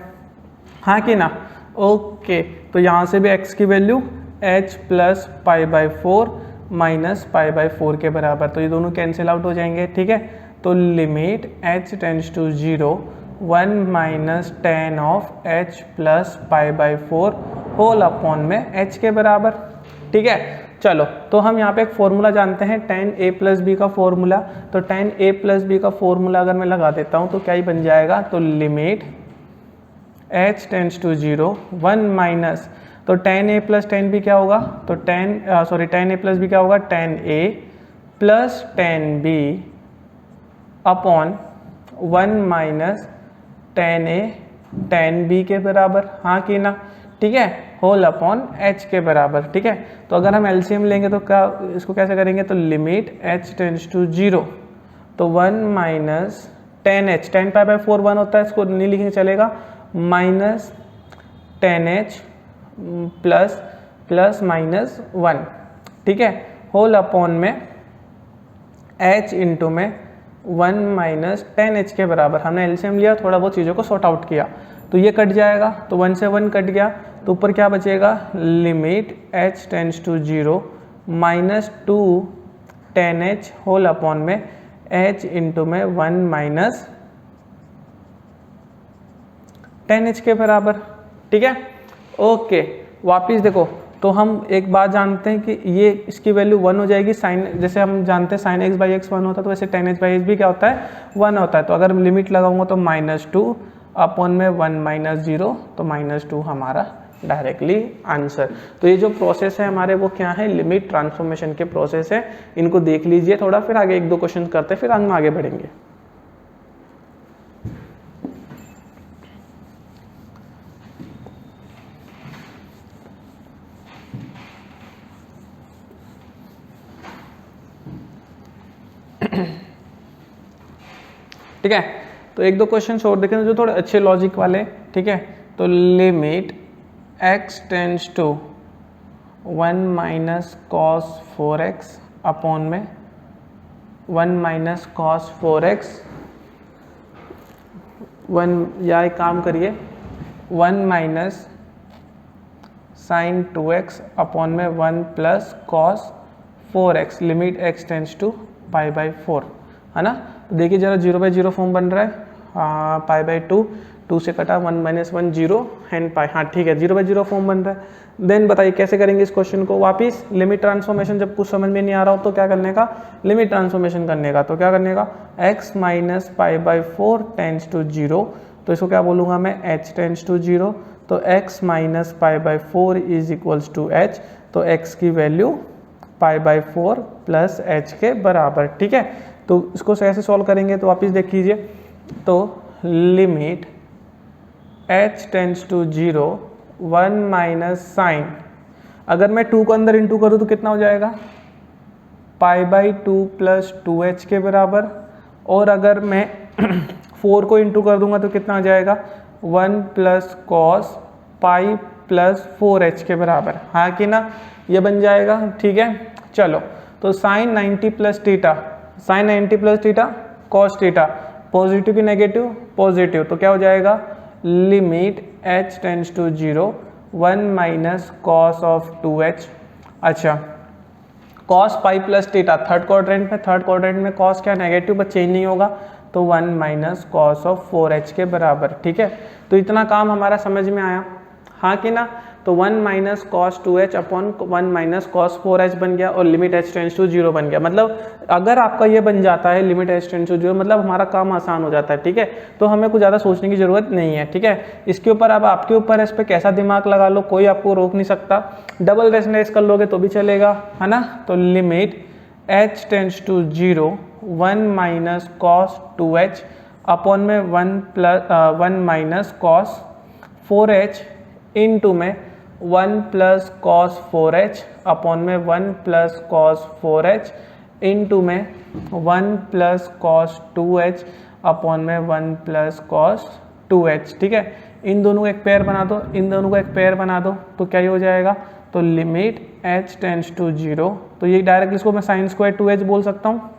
हाँ कि ना, ओके। तो यहाँ से भी x की वैल्यू h प्लस π/4 माइनस π/4 के बराबर, तो ये दोनों कैंसिल आउट हो जाएंगे, ठीक है। तो limit h tends to 0 1 minus 10 of h plus π/4 whole upon में h के बराबर, ठीक है। चलो तो हम यहाँ पे एक फॉर्मूला जानते हैं tan a प्लस बी का फॉर्मूला। तो tan a प्लस बी का फॉर्मूला अगर मैं लगा देता हूँ तो क्या ही बन जाएगा, तो limit h tends to 0 1 minus, तो tan a plus tan b क्या होगा, तो tan a प्लस b क्या होगा, tan a plus tan b upon 1 minus tan a tan b के बराबर, हाँ कि ना, ठीक है, होल अपॉन h के बराबर, ठीक है। तो अगर हम एलसीएम लेंगे तो क्या, इसको कैसे करेंगे, तो लिमिट h टेंड्स टू 0, तो 1 minus ten H, ten pi by 4 1 होता है, इसको नहीं लिखेंगे चलेगा, minus ten H plus plus minus 1, ठीक है, होल अपॉन में h इंटू में 1 माइनस टेन एच के बराबर। हमने एलसीएम लिया, थोड़ा बहुत चीज़ों को सॉर्ट आउट किया, तो ये कट जाएगा, तो 1 से 1 कट गया, तो ऊपर क्या बचेगा, limit h tends to 0 minus 2 tan h whole upon में h इंटू में 1 माइनस टेन एच के बराबर, ठीक है। ओके, वापिस देखो, तो हम एक बात जानते हैं कि ये इसकी वैल्यू 1 हो जाएगी, साइन, जैसे हम जानते हैं साइन एक्स बाई एक्स 1 होता है, तो वैसे टेन एच बाई एच भी क्या होता है, 1 होता है। तो अगर लिमिट लगाऊंगा तो -2 अपॉन में 1 माइनस 0, तो -2 हमारा डायरेक्टली आंसर। तो ये जो प्रोसेस है हमारे, वो क्या है, लिमिट ट्रांसफॉर्मेशन के प्रोसेस है, इनको देख लीजिए थोड़ा, फिर आगे एक दो क्वेश्चन करते हैं, फिर हम आगे बढ़ेंगे। ठीक है, तो एक दो क्वेश्चन और देखें जो थोड़े अच्छे लॉजिक वाले, ठीक है। तो limit x tends to 1 minus cos 4x upon में 1 माइनस कॉस 4x, 1, या एक काम करिए 1 माइनस साइन 2x अपॉन में 1 plus cos 4x, limit x tends to pi by 4, है ना। देखिए जरा 0/0 फॉर्म बन रहा है, पाई बाई 2, 2 से कटा 1 माइनस 1 0 एंड पाई, हाँ ठीक है, 0/0 फॉर्म बन रहा है। देन बताइए कैसे करेंगे इस क्वेश्चन को वापिस, लिमिट ट्रांसफॉर्मेशन, जब कुछ समझ में नहीं आ रहा हो तो क्या करने का, लिमिट ट्रांसफॉर्मेशन करने का, तो क्या करने का, x minus pi by 4 tends to 0, तो इसको क्या बोलूँगा मैं, h टेंड्स टू 0, तो x minus pi by 4 is equals to h, तो x की वैल्यू पाई बाई 4 प्लस h के बराबर, ठीक है। तो इसको ऐसे सॉल्व करेंगे तो वापिस देख लीजिए, तो limit h tends to 0 1 minus sine, अगर मैं 2 को अंदर इंटू करूँ तो कितना हो जाएगा, पाई बाई 2 प्लस 2h के बराबर, और अगर मैं 4 को इंटू कर दूंगा तो कितना हो जाएगा, 1 plus cos pi plus 4h के बराबर, हाँ कि ना, ये बन जाएगा, ठीक है। चलो, तो sine 90 plus theta, sine 90 plus theta cos theta, positive की नेगेटिव, पॉजिटिव, तो क्या हो जाएगा, limit h tends to 0 1 minus cos of 2h, अच्छा, cos pi plus theta third quadrant में, थर्ड क्वाड्रेंट में कॉस क्या नेगेटिव बट चेंज नहीं होगा, तो 1 माइनस कॉस ऑफ 4h के बराबर, ठीक है। तो इतना काम हमारा समझ में आया, हाँ कि ना। तो 1 minus cos 2h upon 1 minus cos 4h बन गया, और लिमिट h टेंड्स टू 0 बन गया। मतलब अगर आपका ये बन जाता है लिमिट h टेंड्स टू 0, मतलब हमारा काम आसान हो जाता है, ठीक है। तो हमें कुछ ज़्यादा सोचने की ज़रूरत नहीं है, ठीक है। इसके ऊपर अब आपके ऊपर है, इस पर कैसा दिमाग लगा लो, कोई आपको रोक नहीं सकता, डबल रेशनलाइज कर लोगे तो भी चलेगा, है ना। तो limit h tends to 0 1 minus cos 2h upon में 1 माइनस कॉस 4h इंटू में 1 प्लस कॉस 4h अपॉन में 1 प्लस कॉस 4h इंटू में 1 प्लस कॉस 2h अपॉन में 1 प्लस कॉस 2h, ठीक है। इन दोनों को एक पेयर बना दो, इन दोनों को एक पेयर बना दो, तो क्या हो जाएगा, तो लिमिट h टेंड्स टू 0, तो ये डायरेक्ट इसको मैं साइन स्क्वायर 2h बोल सकता हूँ,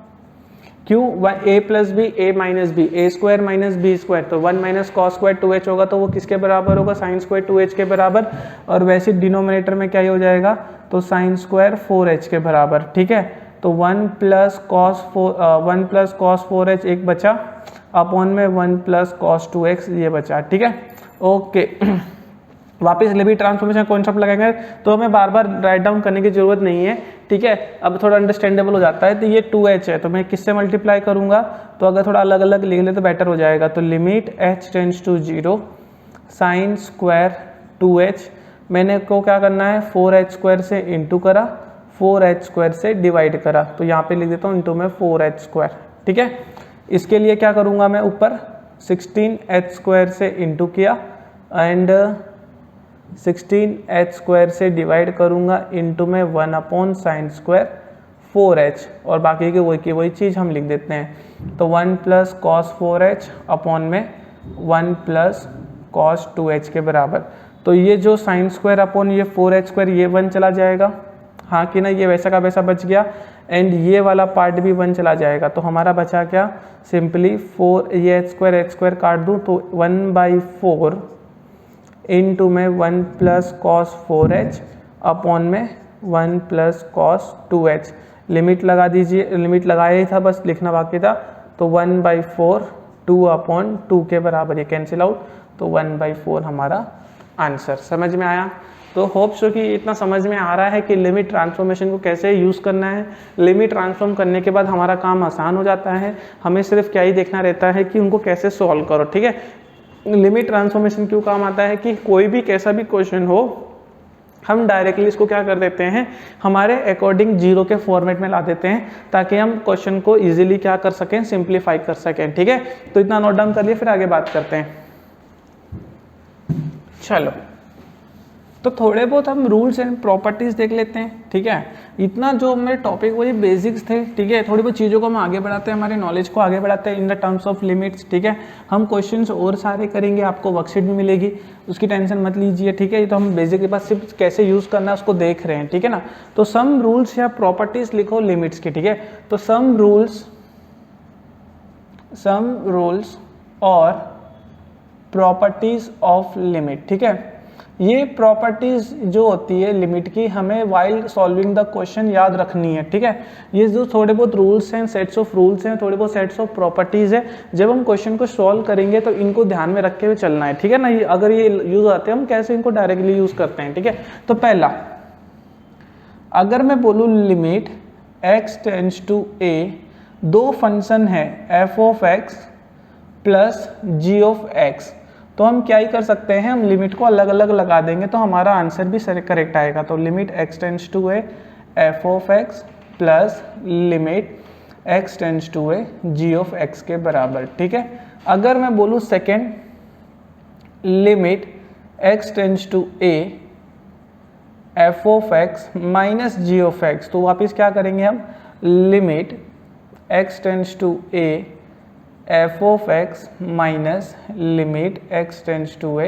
क्यों, a plus B, a minus b, a square minus B square, तो 1 माइनस कॉस स्क्वायर 2h होगा, तो वो किसके बराबर होगा, साइन स्क्वायर 2h के बराबर, और वैसे डिनोमिनेटर में क्या हो जाएगा, तो साइन स्क्वायर 4h के बराबर, ठीक है। तो 1 प्लस कॉस 4h एक बचा, अपॉन में 1 प्लस कॉस 2x ये बचा, ठीक है। ओके, वापस लिमिट ट्रांसफॉर्मेशन कॉन्सेप्ट लगाएंगे तो हमें बार बार राइट डाउन करने की जरूरत नहीं है, ठीक है। अब थोड़ा अंडरस्टैंडेबल हो जाता है। तो ये 2h है, तो मैं किससे मल्टीप्लाई करूंगा, तो अगर थोड़ा अलग अलग लिख ले तो बेटर हो जाएगा। तो limit h tends to 0 sine square 2h, मैंने को क्या करना है, 4h स्क्वायर से इंटू करा, 4h स्क्वायर से डिवाइड करा, तो यहाँ पे लिख देता हूँ इंटू में 4h स्क्वायर, ठीक है। इसके लिए क्या करूँगा मैं, ऊपर 16h स्क्वायर से इंटू किया, एंड 16h² से डिवाइड करूँगा इंटू में 1/sin² 4h, और बाकी की वही चीज़ हम लिख देते हैं। तो 1 + cos 4h अपॉन में 1 + cos 2h के बराबर। तो ये जो sin² अपॉन ये 4h² ये 1 चला जाएगा, हाँ कि ना, ये वैसा का वैसा बच गया, एंड ये वाला पार्ट भी 1 चला जाएगा। तो हमारा बचा क्या, सिंपली 4, ये h² काट दूँ तो 1/4 इंटू में 1 + cos 4h अपॉन में 1 + cos 2h। लिमिट लगा दीजिए, लिमिट लगाया ही था, बस लिखना बाकी था। तो 1/4 2/2 के बराबर, ये कैंसिल आउट, तो 1/4 हमारा आंसर। समझ में आया? तो होप सो कि इतना समझ में आ रहा है कि लिमिट ट्रांसफॉर्मेशन को कैसे यूज़ करना है। लिमिट ट्रांसफॉर्म करने के बाद हमारा काम आसान हो जाता है, हमें सिर्फ क्या ही देखना रहता है कि उनको कैसे सॉल्व करो, ठीक है। लिमिट ट्रांसफॉर्मेशन क्यों काम आता है कि कोई भी कैसा भी क्वेश्चन हो, हम डायरेक्टली इसको क्या कर देते हैं, हमारे अकॉर्डिंग जीरो के फॉर्मेट में ला देते हैं, ताकि हम क्वेश्चन को इजीली क्या कर सकें, सिंप्लीफाई कर सकें, ठीक है। तो इतना नोट डाउन कर लिए, फिर आगे बात करते हैं। चलो, तो थोड़े बहुत हम रूल्स एंड प्रॉपर्टीज देख लेते हैं, ठीक है। इतना जो मेरे टॉपिक वही बेसिक्स थे, ठीक है। थोड़ी बहुत चीज़ों को हम आगे बढ़ाते हैं, हमारे नॉलेज को आगे बढ़ाते हैं in the terms of limits, ठीक है। हम क्वेश्चंस और सारे करेंगे, आपको वर्कशीट भी मिलेगी, उसकी टेंशन मत लीजिए, ठीक है। ये तो हम बेसिक के पास सिर्फ कैसे यूज़ करना है उसको देख रहे हैं, ठीक है ना। तो सम रूल्स या प्रॉपर्टीज लिखो लिमिट्स की, ठीक है। तो सम रूल्स और प्रॉपर्टीज ऑफ लिमिट, ठीक है। ये प्रॉपर्टीज जो होती है लिमिट की, हमें वाइल सॉल्विंग द क्वेश्चन याद रखनी है, ठीक है। ये जो थोड़े बहुत रूल्स हैं, सेट्स ऑफ रूल्स हैं, थोड़े बहुत सेट्स ऑफ प्रॉपर्टीज है, जब हम क्वेश्चन को सॉल्व करेंगे तो इनको ध्यान में रख के हुए चलना है, ठीक है ना। ये अगर ये यूज आते हैं, हम कैसे इनको डायरेक्टली यूज करते हैं, ठीक है। तो पहला, अगर मैं बोलूँ limit x tends to a, दो फंक्शन है f(x) प्लस g(x), तो हम क्या ही कर सकते हैं, हम लिमिट को अलग अलग लगा देंगे तो हमारा आंसर भी करेक्ट आएगा। तो limit x tends to a f(x) plus limit x tends to a g(x) के बराबर, ठीक है। अगर मैं बोलूँ second, limit x tends to a f(x) minus g(x), तो वापिस क्या करेंगे हम, limit x tends to a f(x) minus limit x tends to a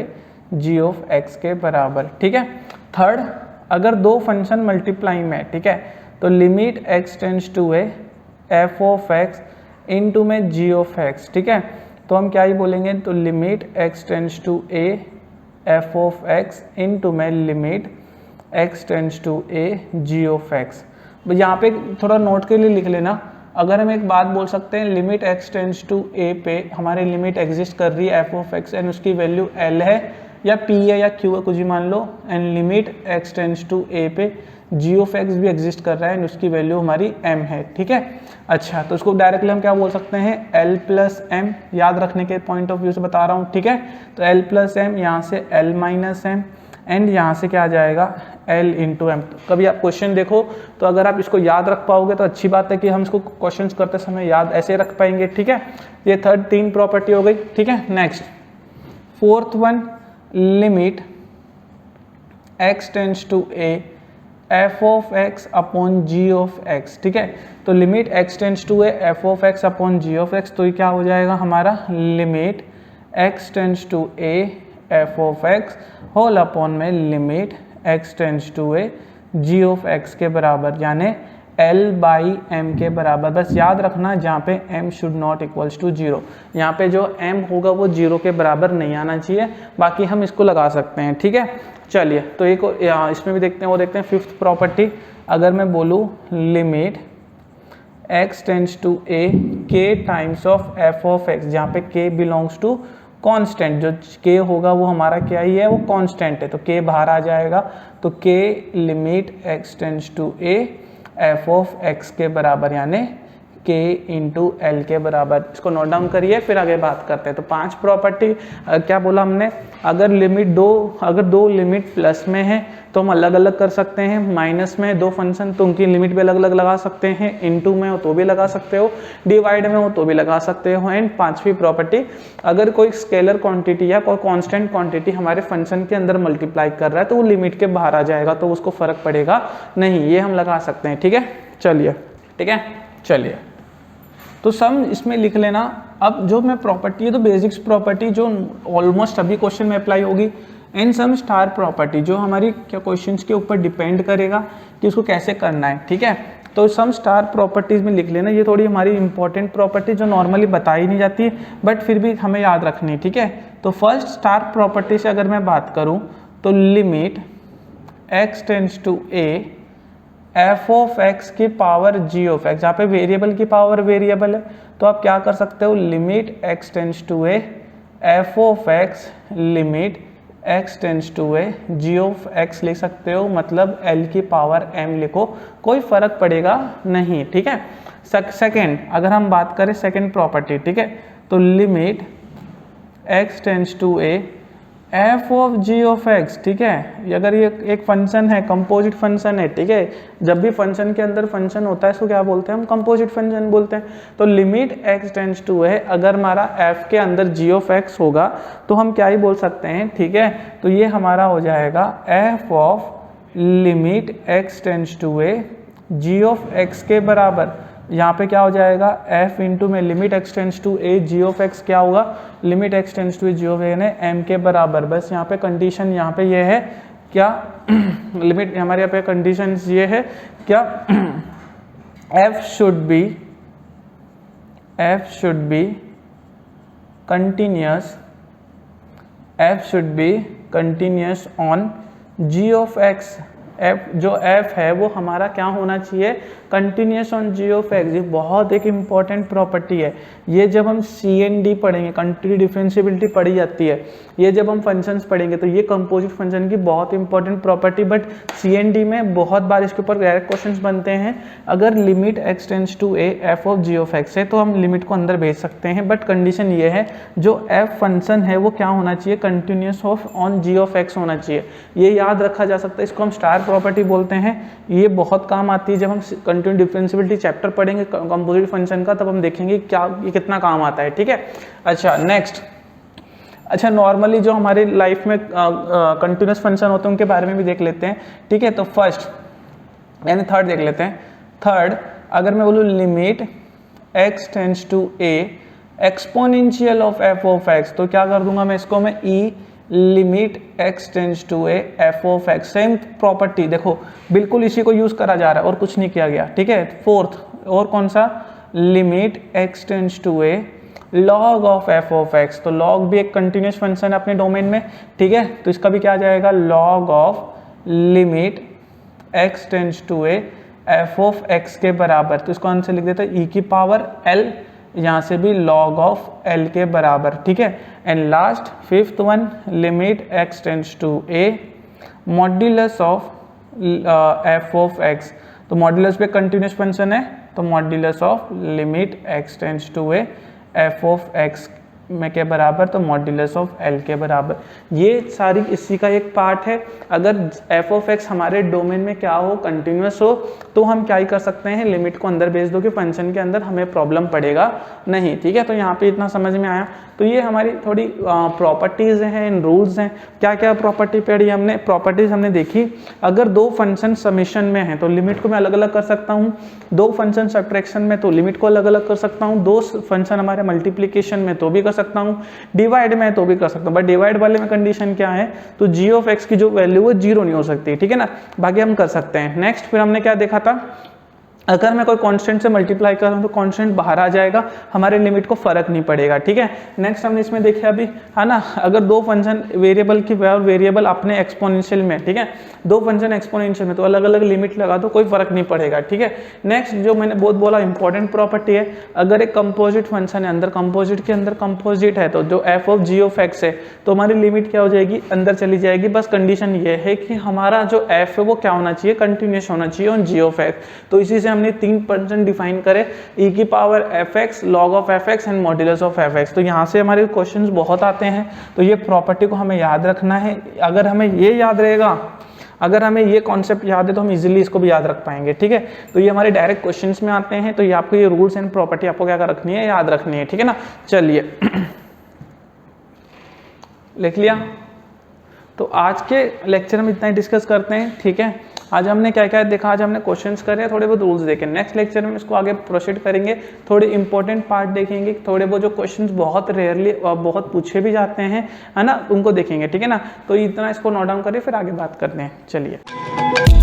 g(x) के बराबर, ठीक है। थर्ड, अगर दो फंक्शन मल्टीप्लाई में, ठीक है, तो limit x tends to a f(x) into में g(x), ठीक है। तो हम क्या ही बोलेंगे, तो limit x tends to a f(x) into में limit x tends to a g(x). यहाँ पे थोड़ा नोट के लिए लिख लेना, अगर हम एक बात बोल सकते हैं, limit x tends to a पे हमारी लिमिट एग्जिस्ट कर रही है f(x) एंड उसकी वैल्यू l है या p है या q है, कुछ भी मान लो, and limit x tends to a पे g(x) भी एग्जिस्ट कर रहा है एंड उसकी वैल्यू हमारी m है, ठीक है। अच्छा, तो उसको डायरेक्टली हम क्या बोल सकते हैं, l प्लस m, याद रखने के पॉइंट ऑफ व्यू से बता रहा हूँ, ठीक है। तो l प्लस m, यहाँ से l माइनस m, एंड यहाँ से क्या आ जाएगा, L इंटू एम। कभी आप क्वेश्चन देखो तो अगर आप इसको याद रख पाओगे तो अच्छी बात है कि हम इसको क्वेश्चन करते समय याद ऐसे रख पाएंगे, ठीक है। ये थर्ड तीन प्रॉपर्टी हो गई, ठीक है। Next, fourth one, limit x tends to a f(x) upon g(x), ठीक है। तो limit x tends to a f(x) upon g(x), तो ये क्या हो जाएगा हमारा, limit x tends to a f(x) whole upon में limit x tends to a g(x) के बराबर, यानी L/m के बराबर। बस याद रखना, जहाँ पे m should not equals to 0, यहाँ पे जो m होगा वो 0 के बराबर नहीं आना चाहिए, बाकी हम इसको लगा सकते हैं, ठीक है। चलिए, तो एक इसमें भी देखते हैं, वो देखते हैं फिफ्थ प्रॉपर्टी। अगर मैं बोलूँ limit x tends to a k times of f(x), जहाँ पे k बिलोंग्स टू कांस्टेंट, जो k होगा वो हमारा क्या ही है, वो कांस्टेंट है, तो k बाहर आ जाएगा, तो k limit x tends to a f(x) के बराबर, यानी k इंटू एल के बराबर। इसको नोट डाउन करिए, फिर आगे बात करते हैं। तो 5 प्रॉपर्टी क्या बोला हमने, अगर दो लिमिट प्लस में है तो हम अलग अलग कर सकते हैं, माइनस में दो फंक्शन तो उनकी लिमिट भी अलग अलग लगा सकते हैं, इनटू में हो तो भी लगा सकते हो, डिवाइड में हो तो भी लगा सकते हो। एंड 5वीं प्रॉपर्टी, अगर कोई स्केलर क्वांटिटी या कोई कांस्टेंट क्वांटिटी हमारे फंक्शन के अंदर मल्टीप्लाई कर रहा है तो वो लिमिट के बाहर आ जाएगा, तो उसको फर्क पड़ेगा नहीं, ये हम लगा सकते हैं। ठीक है, चलिए, ठीक है, चलिए। तो सम इसमें लिख लेना। अब जो मैं प्रॉपर्टी है तो बेसिक्स प्रॉपर्टी जो ऑलमोस्ट सभी क्वेश्चन में अप्लाई होगी, एंड सम स्टार प्रॉपर्टी जो हमारी क्या क्वेश्चंस के ऊपर डिपेंड करेगा कि उसको कैसे करना है। ठीक है, तो सम स्टार प्रॉपर्टीज में लिख लेना। ये थोड़ी हमारी इंपॉर्टेंट प्रॉपर्टी जो नॉर्मली बताई नहीं जाती बट फिर भी हमें याद रखनी। ठीक है, तो फर्स्ट स्टार प्रॉपर्टी से अगर मैं बात करूं तो limit x tends to a f of x की पावर g ऑफ x, जहाँ पे वेरिएबल की पावर वेरिएबल है तो आप क्या कर सकते हो, limit x tends to a f of x limit x tends to a g of x लिख सकते हो, मतलब l की पावर m लिखो, कोई फर्क पड़ेगा नहीं। ठीक है, सेकेंड अगर हम बात करें सेकेंड प्रॉपर्टी, ठीक है, तो limit x tends to a f of g of x। ठीक है, अगर ये एक फंक्शन है, कंपोजिट फंक्शन है, ठीक है, जब भी फंक्शन के अंदर फंक्शन होता है इसको क्या बोलते हैं हम, कंपोजिट फंक्शन बोलते हैं। तो लिमिट x टेंड्स टू है, अगर हमारा f के अंदर g ऑफ x होगा तो हम क्या ही बोल सकते हैं। ठीक है, तो ये हमारा हो जाएगा f of limit x tends to है g ऑफ x के बराबर। यहाँ पे क्या हो जाएगा, f इंटू में limit x tends to a g of x क्या होगा, limit x tends to a g of a ने m के बराबर। बस यहाँ पे कंडीशन यहाँ पे ये है क्या लिमिट हमारे यहाँ पे कंडीशन ये है क्या f should be continuous on g of x। जो f है वो हमारा क्या होना चाहिए, continuous on g of x। ये बहुत एक इम्पॉर्टेंट प्रॉपर्टी है। ये जब हम CND पढ़ेंगे, कंट्री डिफरेंशिएबिलिटी पढ़ी जाती है, ये जब हम फंक्शंस पढ़ेंगे तो ये कंपोजिट फंक्शन की बहुत इंपॉर्टेंट प्रॉपर्टी, बट CND में बहुत बार इसके ऊपर डायरेक्ट क्वेश्चंस बनते हैं। अगर limit x tends to a f of g of x है तो हम लिमिट को अंदर भेज सकते हैं, बट कंडीशन ये है जो f फंक्शन है वो क्या होना चाहिए, continuous of on g of x होना चाहिए। ये याद रखा जा सकता है, इसको हम स्टार प्रॉपर्टी बोलते हैं। ये बहुत काम आती है जब हम कंटिन्यूस डिफरेंशिएबिलिटी चैप्टर पढ़ेंगे कंपोजिट फंक्शन का, तब हम देखेंगे क्या ये कितना काम आता है। ठीक है, अच्छा नेक्स्ट, अच्छा नॉर्मली जो हमारी लाइफ में कंटिन्यूस फंक्शन होते हैं उनके बारे में भी देख लेते हैं। ठीक है, तो फर्स्ट यानी थर्ड देख लेते हैं। थर्ड अगर मैं बोलूँ limit x tends to a exponential of f of x, तो क्या कर दूंगा मैं इसको, मैं e limit x tends to a f of x। Same property देखो, बिल्कुल इसी को यूज करा जा रहा है और कुछ नहीं किया गया। ठीक है, फोर्थ और कौन सा, limit x tends to a log of f of x। तो log भी एक कंटिन्यूस फंक्शन है अपने डोमेन में। ठीक है, तो इसका भी क्या आ जाएगा, log of limit x tends to a f of x के बराबर। तो इसको आंसर लिख देते हैं e की पावर l, यहाँ से भी log ऑफ l के बराबर। ठीक है, and last fifth one, limit x tends to a modulus of f of x। तो मॉड्यूलस पे कंटिन्यूस फंक्शन है, तो modulus of limit x tends to a f of x में के बराबर, तो मॉड्यूलस ऑफ l के बराबर। ये सारी इसी का एक पार्ट है। अगर f ऑफ x हमारे डोमेन में क्या हो, कंटिन्यूस हो, तो हम क्या ही कर सकते हैं, लिमिट को अंदर भेज दो कि फंक्शन के अंदर हमें प्रॉब्लम पड़ेगा नहीं। ठीक है, तो यहाँ पे इतना समझ में आया। तो ये हमारी थोड़ी प्रॉपर्टीज हैं, इन रूल्स हैं। क्या क्या प्रॉपर्टी पढ़ी हमने, प्रॉपर्टीज हमने देखी। अगर दो फंक्शन समेशन में हैं तो लिमिट को मैं अलग अलग कर सकता हूँ, दो फंक्शन सब्ट्रैक्शन में तो लिमिट को अलग अलग कर सकता हूँ, दो फंक्शन हमारे मल्टीप्लीकेशन में तो भी कर सकता हूँ, डिवाइड में तो भी कर सकता हूँ। बट डिवाइड वाले में कंडीशन क्या है, तो g ऑफ x की जो वैल्यू है 0 नहीं हो सकती। ठीक है ना, बाकी हम कर सकते हैं। नेक्स्ट फिर हमने क्या देखा था, अगर मैं कोई कांस्टेंट से मल्टीप्लाई कर रहा हूँ तो कांस्टेंट बाहर आ जाएगा, हमारे लिमिट को फर्क नहीं पड़ेगा। ठीक है, नेक्स्ट हमने इसमें देखा अभी है ना, अगर दो फंक्शन वेरिएबल की वेरिएबल अपने एक्सपोनेंशियल में, ठीक है, दो फंक्शन एक्सपोनेंशियल में तो अलग अलग लिमिट लगा दो, कोई फर्क नहीं पड़ेगा। ठीक है, नेक्स्ट जो मैंने बहुत बोला इंपॉर्टेंट प्रॉपर्टी है, अगर एक कंपोजिट फंक्शन है, अंदर कंपोजिट के अंदर कंपोजिट है, तो जो f of g of x है तो हमारी लिमिट क्या हो जाएगी, अंदर चली जाएगी। बस कंडीशन ये है कि हमारा जो f है वो क्या होना चाहिए, कंटिन्यूस होना चाहिए ऑन g ऑफ x। तो इसी से हमने 3 फंक्शन डिफाइन करे, ई की power F x, log of F x and modulus of F x. तो यहाँ से हमारे क्वेश्चंस बहुत आते हैं, तो ये प्रॉपर्टी को हमें याद रखना है। अगर हमें ये याद रहेगा, अगर हमें ये कॉन्सेप्ट याद है तो हम इजीली इसको भी याद रख पाएंगे, ठीक है। तो ये हमारे डायरेक्ट क्वेश्चंस में आते हैं, तो ये आपको ये रूल्स एंड प्रॉपर्टी आपको क्या रखनी है, याद रखनी है, ठीक है ना। चलिए लिख लिया। तो आज के लेक्चर में इतना ही डिस्कस करते हैं, ठीक है। आज हमने क्या क्या देखा, आज हमने क्वेश्चंस करे, थोड़े बहुत रूल्स देखे। नेक्स्ट लेक्चर में इसको आगे प्रोसीड करेंगे, थोड़े इंपॉर्टेंट पार्ट देखेंगे, थोड़े बहुत जो क्वेश्चंस बहुत रेयरली और बहुत पूछे भी जाते हैं, है ना, उनको देखेंगे, ठीक है ना। तो इतना इसको नोट डाउन करिए, फिर आगे बात करते हैं। चलिए।